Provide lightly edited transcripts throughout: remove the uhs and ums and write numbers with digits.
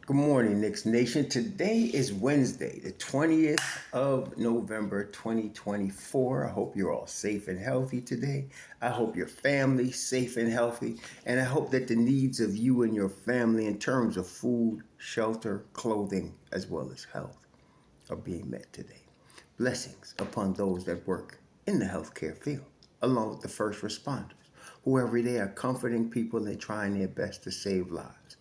Good morning, Knicks Nation. Today is Wednesday, the 20th of November, 2024. I hope you're all safe and healthy today. I hope your family's safe and healthy. And I hope that the needs of you and your family in terms of food, shelter, clothing, as well as health are being met today. Blessings upon those that work in the healthcare field, along with the first responders, who every day are comforting people and trying their best to save lives.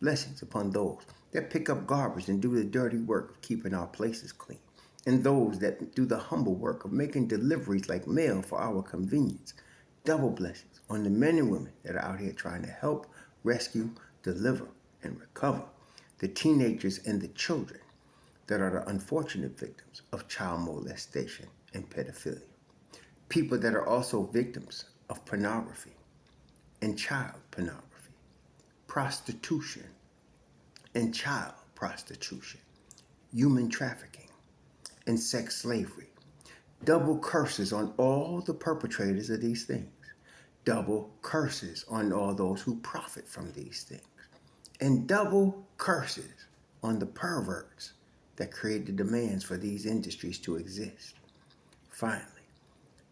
Blessings upon those that pick up garbage and do the dirty work of keeping our places clean, and those that do the humble work of making deliveries like mail for our convenience. Double blessings on the men and women that are out here trying to help, rescue, deliver, and recover the teenagers and the children that are the unfortunate victims of child molestation and pedophilia. People that are also victims of pornography and child pornography, prostitution and child prostitution, human trafficking, and sex slavery. Double curses on all the perpetrators of these things. Double curses on all those who profit from these things. And double curses on the perverts that create the demands for these industries to exist. Finally,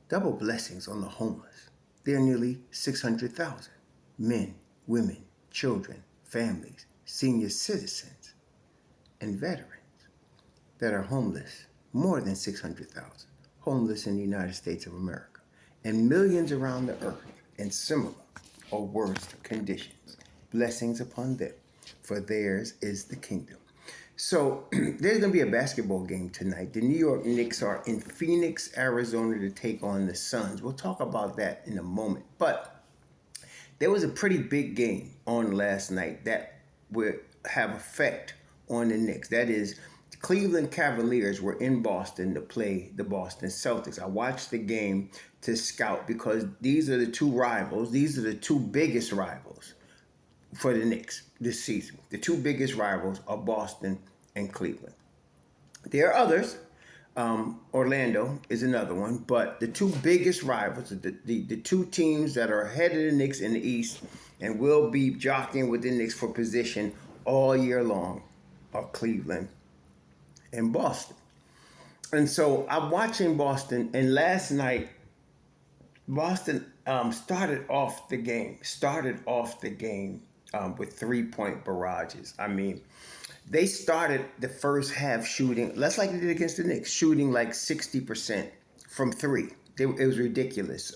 double blessings on the homeless. There are nearly 600,000 men, women, children, families, senior citizens, and veterans that are homeless, more than 600,000 homeless in the United States of America, and millions around the earth in similar or worse conditions. Blessings upon them, for theirs is the kingdom. So there's going to be a basketball game tonight. The New York Knicks are in Phoenix, Arizona to take on the Suns. We'll talk about that in a moment. But there was a pretty big game on last night that will have effect on the Knicks. That is, the Cleveland Cavaliers were in Boston to play the Boston Celtics. I watched the game to scout because these are the two rivals. These are the two biggest rivals for the Knicks this season. The two biggest rivals are Boston and Cleveland. There are others. Orlando is another one, but the two biggest rivals, the two teams that are ahead of the Knicks in the East and will be jockeying with the Knicks for position all year long, are Cleveland and Boston. And so I'm watching Boston, and last night Boston with 3-point barrages. I mean, they started the first half shooting, less like they did against the Knicks, shooting like 60% from three. It was ridiculous.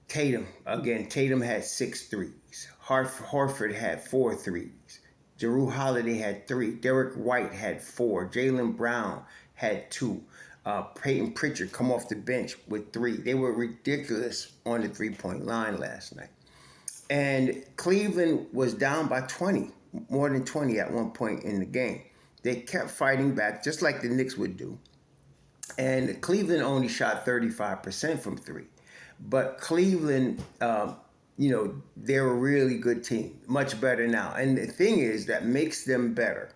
Tatum had 6 threes. Horford had 4 threes. Jrue Holiday had 3. Derek White had 4. Jaylen Brown had 2. Peyton Pritchard come off the bench with 3. They were ridiculous on the 3-point line last night. And Cleveland was down by 20, more than 20 at one point in the game. They kept fighting back, just like the Knicks would do. And Cleveland only shot 35% from 3. But Cleveland, they're a really good team, much better now. And the thing is that makes them better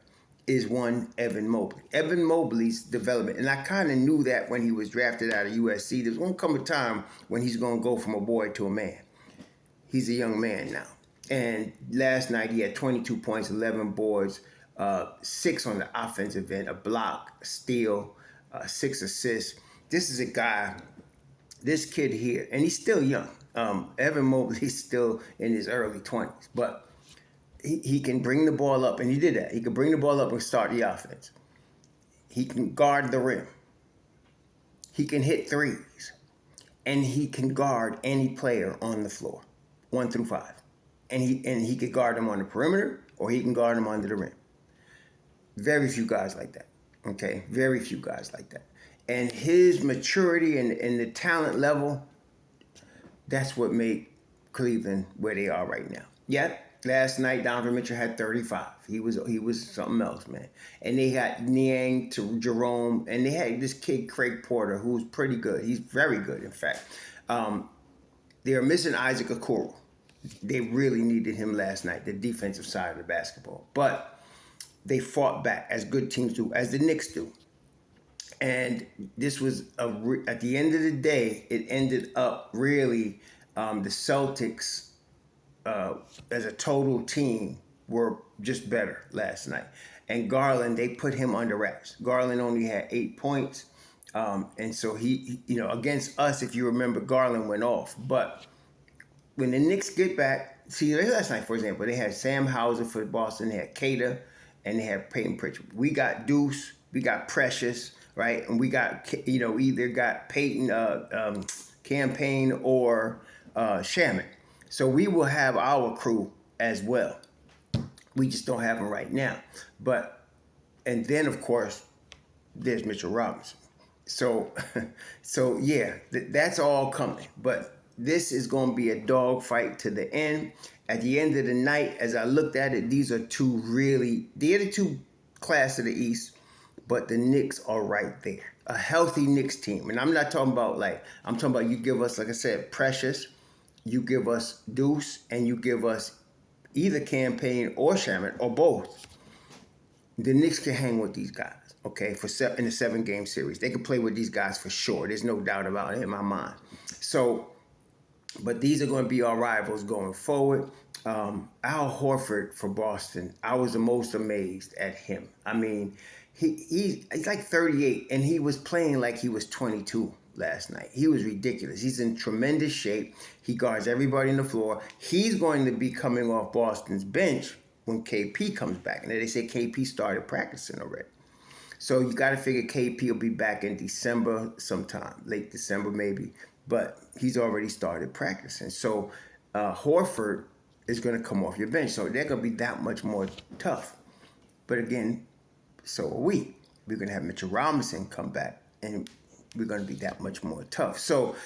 is one, Evan Mobley. Evan Mobley's development, and I kind of knew that when he was drafted out of USC. There's going to come a time when he's going to go from a boy to a man. He's a young man now. And last night he had 22 points, 11 boards, 6 on the offensive end, a block, a steal, 6 assists. This is a guy, this kid here, and he's still young. Evan Mobley's still in his early 20s, but he can bring the ball up, and he did that. He can bring the ball up and start the offense. He can guard the rim. He can hit threes. And he can guard any player on the floor, 1 through 5. And he could guard them on the perimeter, or he can guard them under the rim. Very few guys like that. Okay? Very few guys like that. And his maturity and the talent level, that's what made Cleveland where they are right now. Yet, last night, Donovan Mitchell had 35. He was something else, man. And they got Niang to Jerome, and they had this kid, Craig Porter, who's pretty good. He's very good, in fact. They're missing Isaac Okoro. They really needed him last night, the defensive side of the basketball. But they fought back, as good teams do, as the Knicks do. And this was, at the end of the day, it ended up really the Celtics as a total team were just better last night. And Garland, they put him under wraps. Garland only had 8 points. And so against us, if you remember, Garland went off. But when the Knicks get back, see, last night, for example, they had Sam Hauser for Boston, they had Cater, and they had Peyton Pritchard. We got Deuce, we got Precious, right? And we got, either got Peyton Campaign or Shamet. So we will have our crew as well. We just don't have them right now. And then, of course, there's Mitchell Robinson. So yeah, that's all coming. But this is going to be a dogfight to the end. At the end of the night, as I looked at it, these are they're the two class of the East, but the Knicks are right there. A healthy Knicks team. And I'm not talking about I'm talking about you give us, like I said, Precious, you give us Deuce, and you give us either Campaign or Shamet or both. The Knicks can hang with these guys. Okay, in the 7-game series, they can play with these guys for sure. There's no doubt about it in my mind. So, but these are going to be our rivals going forward. Al Horford for Boston, I was the most amazed at him. I mean, he's like 38, and he was playing like he was 22 last night. He was ridiculous. He's in tremendous shape. He guards everybody on the floor. He's going to be coming off Boston's bench when KP comes back. And they say KP started practicing already. So you got to figure KP will be back in December sometime, late December maybe. But he's already started practicing. So Horford is going to come off your bench. So they're going to be that much more tough. But again, so are we. We're going to have Mitchell Robinson come back, and we're going to be that much more tough. So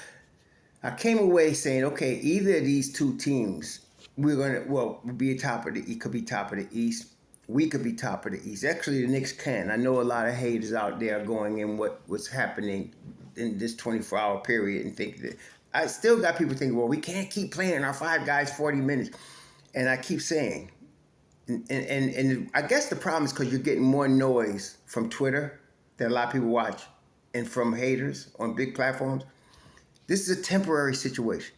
I came away saying, okay, either of these two teams, we'll be top of could be top of the East. We could be top of the East. Actually, the Knicks can. I know a lot of haters out there going in what's happening in this 24-hour period and think that I still got people thinking, well, we can't keep playing our 5 guys 40 minutes. And I keep saying, and I guess the problem is because you're getting more noise from Twitter that a lot of people watch and from haters on big platforms. This is a temporary situation.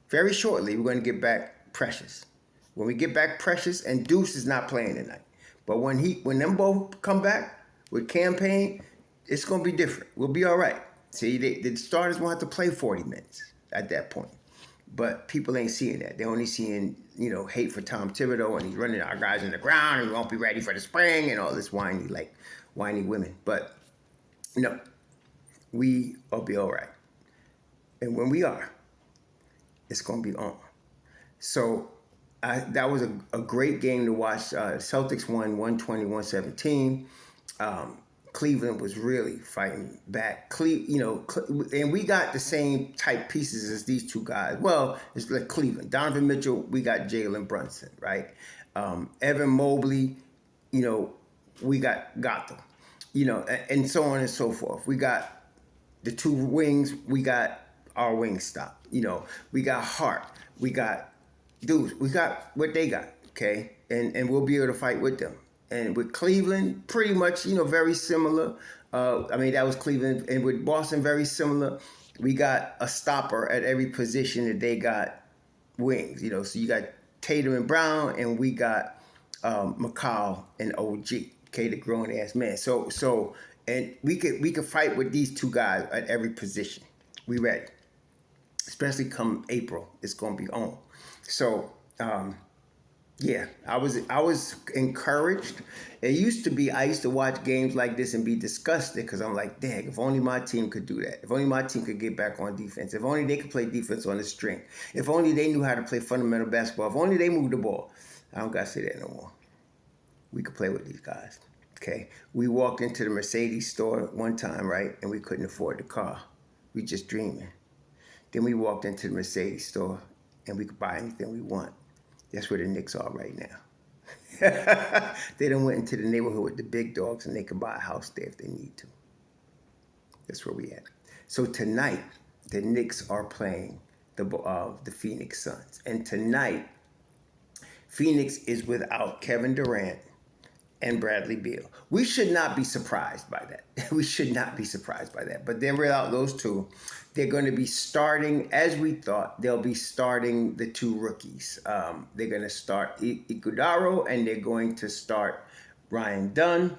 Very shortly, we're going to get back Precious. When we get back Precious, and Deuce is not playing tonight. But when them both come back with Campaign, it's going to be different. We'll be all right. See, the starters won't have to play 40 minutes at that point. But people ain't seeing that. They're only seeing, hate for Tom Thibodeau, and he's running our guys in the ground, and we won't be ready for the spring, and all this whiny women. But, we will be all right. And when we are, it's going to be on. So that was a great game to watch. Celtics won 120-117. Cleveland was really fighting back. And we got the same type pieces as these two guys. Well, it's like Cleveland. Donovan Mitchell, we got Jalen Brunson, right? Evan Mobley, we got Gotham, and so on and so forth. We got the two wings, we got our wing stop. We got Hart, we got Deuce, we got what they got, okay? And we'll be able to fight with them. And with Cleveland, pretty much, very similar. That was Cleveland. And with Boston, very similar. We got a stopper at every position that they got wings, So you got Tatum and Brown, and we got McCall and OG, okay, the grown-ass man. So and we could fight with these two guys at every position. We ready. Especially come April, it's going to be on. So, yeah, I was encouraged. I used to watch games like this and be disgusted because I'm like, dang, if only my team could do that. If only my team could get back on defense. If only they could play defense on the string. If only they knew how to play fundamental basketball. If only they moved the ball. I don't got to say that no more. We could play with these guys, okay? We walked into the Mercedes store one time, right, and we couldn't afford the car. We just dreaming. Then we walked into the Mercedes store and we could buy anything we want. That's where the Knicks are right now. They done went into the neighborhood with the big dogs and they can buy a house there if they need to. That's where we at. So tonight, the Knicks are playing the Phoenix Suns. And tonight, Phoenix is without Kevin Durant and Bradley Beal. We should not be surprised by that. We should not be surprised by that. But then without those two, they're going to be starting, as we thought, they'll be starting the two rookies. They're going to start Iguodala and they're going to start Ryan Dunn.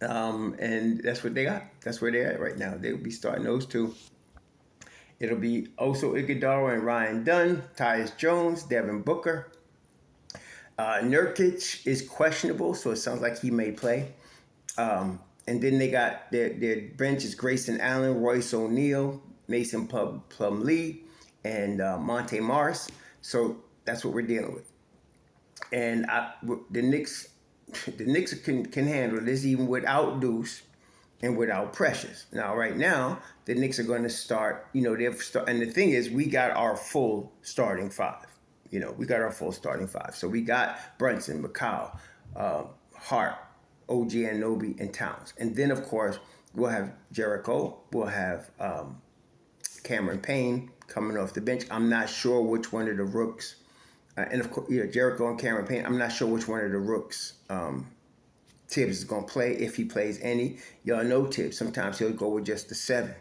And that's what they got. That's where they're at right now. They'll be starting those two. It'll be also Iguodala and Ryan Dunn, Tyus Jones, Devin Booker. Nurkic is questionable, so it sounds like he may play. And then they got their bench is Grayson Allen, Royce O'Neal, Mason Plumlee, and Monte Morris. So that's what we're dealing with. And the Knicks can handle this even without Deuce and without Precious. Now, right now, the Knicks are going to start. And the thing is, we got our full starting five. We got our full starting five. So we got Brunson, McCall, Hart, OG Anunoby, and Towns. And then, of course, we'll have Jericho. We'll have Cameron Payne coming off the bench. I'm not sure which one of the rooks. And, of course, Jericho and Cameron Payne. I'm not sure which one of the rooks Tibbs is going to play, if he plays any. Y'all know Tibbs. Sometimes he'll go with just the 7.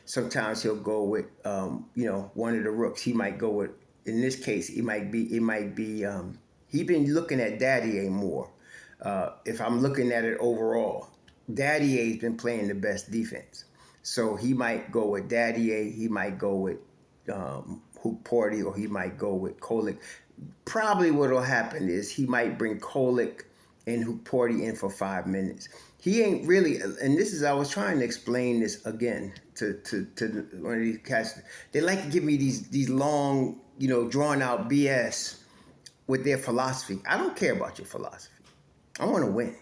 Sometimes he'll go with, one of the rooks. He might go with, in this case, he been looking at Daddier more. If I'm looking at it overall, Daddier's been playing the best defense. So he might go with Daddier, he might go with Hoop Porty, or he might go with Kolick. Probably what will happen is he might bring Kolick and Hoop Porty in for 5 minutes. He ain't really, and I was trying to explain this again to one of these cats. They like to give me these long, drawn out BS with their philosophy. I don't care about your philosophy. I want to win,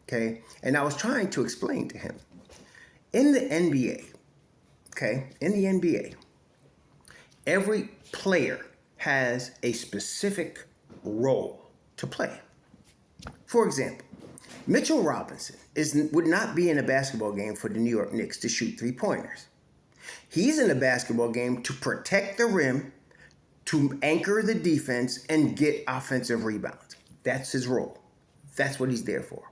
okay? And I was trying to explain to him, in the NBA, every player has a specific role to play. For example, Mitchell Robinson would not be in a basketball game for the New York Knicks to shoot 3-pointers. He's in a basketball game to protect the rim, to anchor the defense, and get offensive rebounds. That's his role. That's what he's there for.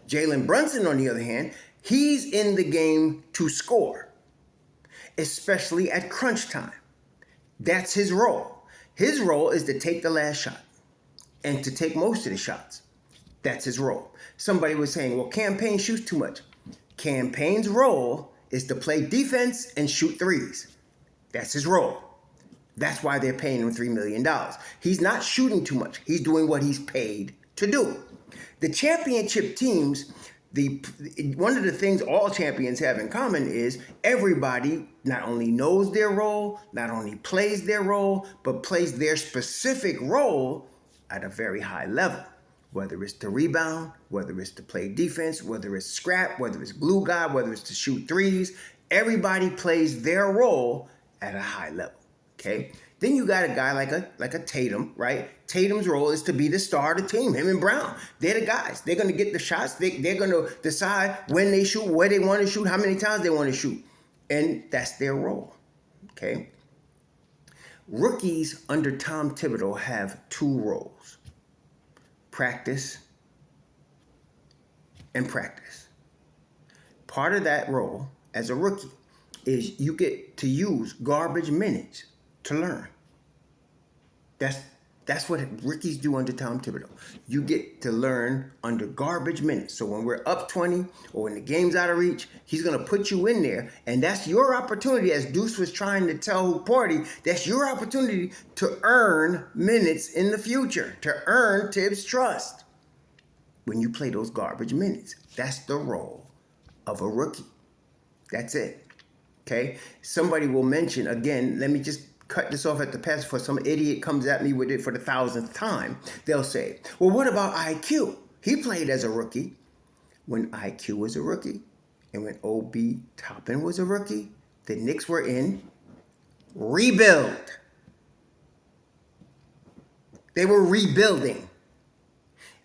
Jalen Brunson, on the other hand, he's in the game to score, especially at crunch time. That's his role. His role is to take the last shot and to take most of the shots. That's his role. Somebody was saying, well, Cam Payne shoots too much. Cam Payne's role is to play defense and shoot threes. That's his role. That's why they're paying him $3 million. He's not shooting too much. He's doing what he's paid to do. The championship teams, one of the things all champions have in common is everybody not only knows their role, not only plays their role, but plays their specific role at a very high level. Whether it's to rebound, whether it's to play defense, whether it's scrap, whether it's glue guy, whether it's to shoot threes, everybody plays their role at a high level, okay? Then you got a guy like a Tatum, right? Tatum's role is to be the star of the team, him and Brown. They're the guys. They're going to get the shots. They're going to decide when they shoot, where they want to shoot, how many times they want to shoot. And that's their role, okay? Rookies under Tom Thibodeau have 2 roles. Practice and practice. Part of that role as a rookie is you get to use garbage minutes to learn. That's what rookies do under Tom Thibodeau. You get to learn under garbage minutes. So when we're up 20 or when the game's out of reach, he's going to put you in there, and that's your opportunity, as Deuce was trying to tell Hoop Porty, that's your opportunity to earn minutes in the future, to earn Tibbs' trust when you play those garbage minutes. That's the role of a rookie. That's it. Okay? Somebody will mention, again, let me just cut this off at the pass before some idiot comes at me with it for the 1,000th time. They'll say, well, what about IQ? He played as a rookie. When IQ was a rookie and when OB Toppin was a rookie, the Knicks were in rebuild. They were rebuilding.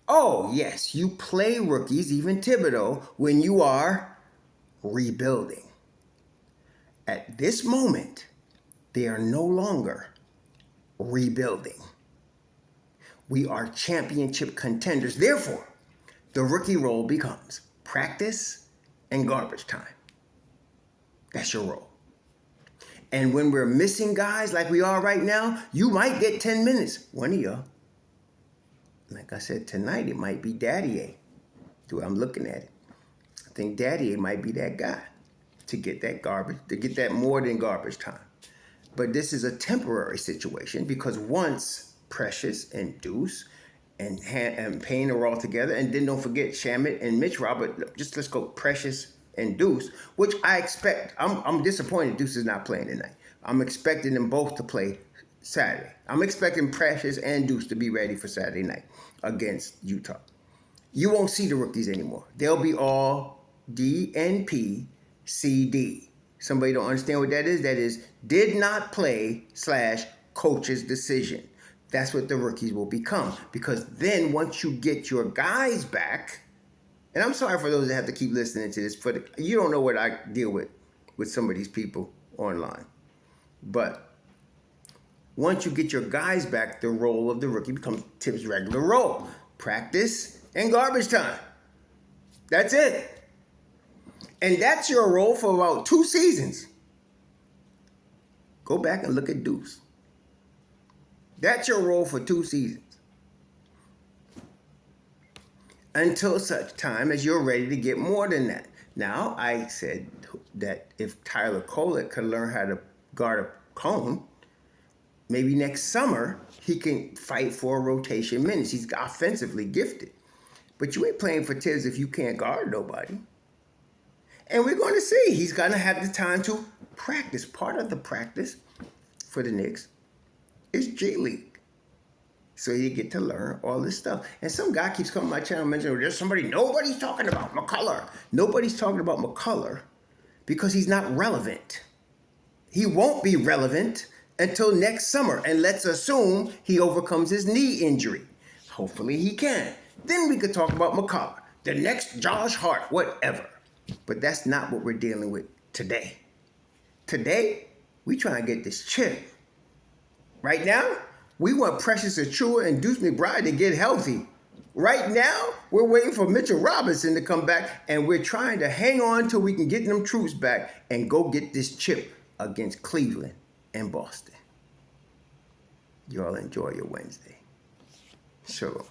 Oh, yes, you play rookies, even Thibodeau, when you are rebuilding. At this moment, they are no longer rebuilding. We are championship contenders. Therefore, the rookie role becomes practice and garbage time. That's your role. And when we're missing guys like we are right now, you might get 10 minutes. One of y'all. Like I said, tonight it might be Daddy A. The way I'm looking at it. I think Daddy A might be that guy to get that garbage, to get that more than garbage time. But this is a temporary situation because once Precious and Deuce and Payne are all together, and then don't forget Shamet and Mitch Robert, just let's go Precious and Deuce, which I expect. I'm disappointed Deuce is not playing tonight. I'm expecting them both to play Saturday. I'm expecting Precious and Deuce to be ready for Saturday night against Utah. You won't see the rookies anymore. They'll be all DNP CD. Somebody don't understand what that is? That is did not play / coach's decision. That's what the rookies will become. Because then once you get your guys back, and I'm sorry for those that have to keep listening to this, you don't know what I deal with some of these people online. But once you get your guys back, the role of the rookie becomes Tibbs' regular role. Practice and garbage time. That's it. And that's your role for about 2 seasons. Go back and look at Deuce. That's your role for 2 seasons. Until such time as you're ready to get more than that. Now, I said that if Tyler Kolek could learn how to guard a cone, maybe next summer he can fight for rotation minutes. He's offensively gifted. But you ain't playing for Tibbs if you can't guard nobody. And we're going to see. He's going to have the time to practice. Part of the practice for the Knicks is G League. So you get to learn all this stuff. And some guy keeps coming to my channel mentioning there's somebody nobody's talking about, McCullough. Nobody's talking about McCullough because he's not relevant. He won't be relevant until next summer. And let's assume he overcomes his knee injury. Hopefully he can. Then we could talk about McCullough, the next Josh Hart, whatever. But that's not what we're dealing with today. Today, we trying to get this chip. Right now, we want Precious Achua and Deuce McBride to get healthy. Right now, we're waiting for Mitchell Robinson to come back, and we're trying to hang on till we can get them troops back and go get this chip against Cleveland and Boston. You all enjoy your Wednesday. Shalom.